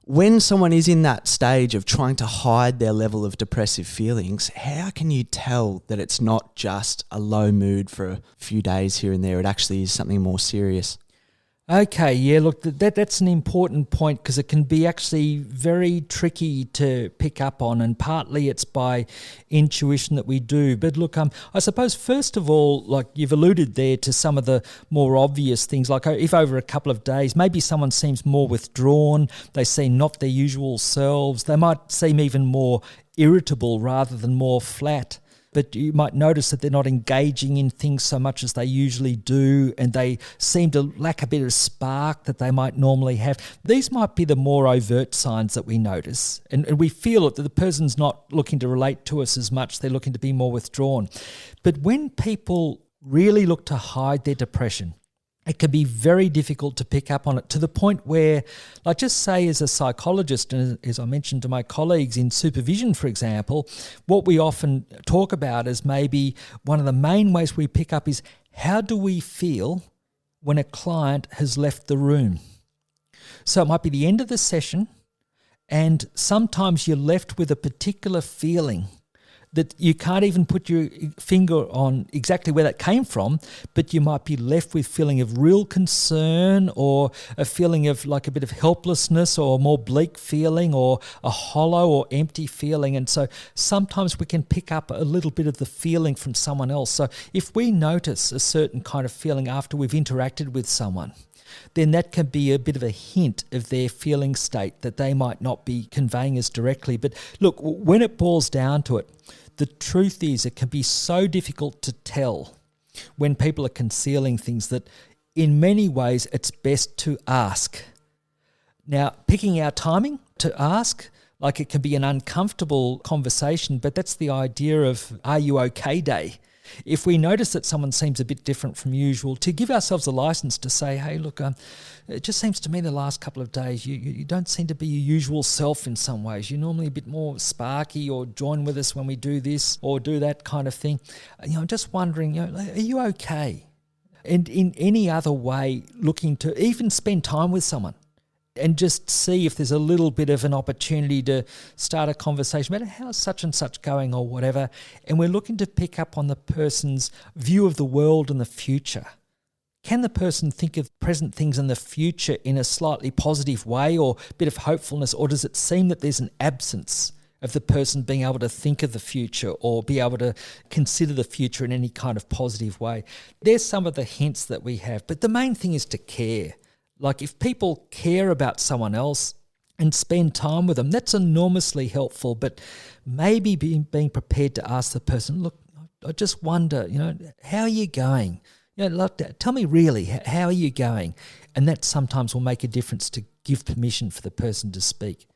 When someone is in that stage of trying to hide their level of depressive feelings, how can you tell that it's not just a low mood for a few days here and there? It actually is something more serious. Okay, yeah, look, that's an important point because it can be actually very tricky to pick up on, and partly it's by intuition that we do. But look, I suppose first of all, like you've alluded there to some of the more obvious things, like if over a couple of days, maybe someone seems more withdrawn, they seem not their usual selves, they might seem even more irritable rather than more flat. But you might notice that they're not engaging in things so much as they usually do, and they seem to lack a bit of spark that they might normally have. These might be the more overt signs that we notice, and we feel that the person's not looking to relate to us as much, they're looking to be more withdrawn. But when people really look to hide their depression, it can be very difficult to pick up on it, to the point where, like just say as a psychologist, and as I mentioned to my colleagues in supervision, for example, what we often talk about is maybe one of the main ways we pick up is how do we feel when a client has left the room? So it might be the end of the session, and sometimes you're left with a particular feeling that you can't even put your finger on exactly where that came from, but you might be left with feeling of real concern, or a feeling of like a bit of helplessness, or a more bleak feeling, or a hollow or empty feeling. And so sometimes we can pick up a little bit of the feeling from someone else. So if we notice a certain kind of feeling after we've interacted with someone, then that can be a bit of a hint of their feeling state that they might not be conveying as directly. But look, when it boils down to it, the truth is it can be so difficult to tell when people are concealing things that in many ways it's best to ask. Now, picking our timing to ask, like it can be an uncomfortable conversation, but that's the idea of "Are you okay?" day. If we notice that someone seems a bit different from usual, to give ourselves a license to say, hey, look, it just seems to me the last couple of days you don't seem to be your usual self in some ways. You're normally a bit more sparky, or join with us when we do this or do that kind of thing. I'm just wondering, are you okay? And in any other way, looking to even spend time with someone and just see if there's a little bit of an opportunity to start a conversation about how's such and such going or whatever. And we're looking to pick up on the person's view of the world and the future. Can the person think of present things in the future in a slightly positive way, or a bit of hopefulness, or does it seem that there's an absence of the person being able to think of the future or be able to consider the future in any kind of positive way? There's some of the hints that we have, but the main thing is to care. Like if people care about someone else and spend time with them, that's enormously helpful. But maybe being prepared to ask the person, look, I just wonder, how are you going? Tell me really, how are you going? And that sometimes will make a difference to give permission for the person to speak.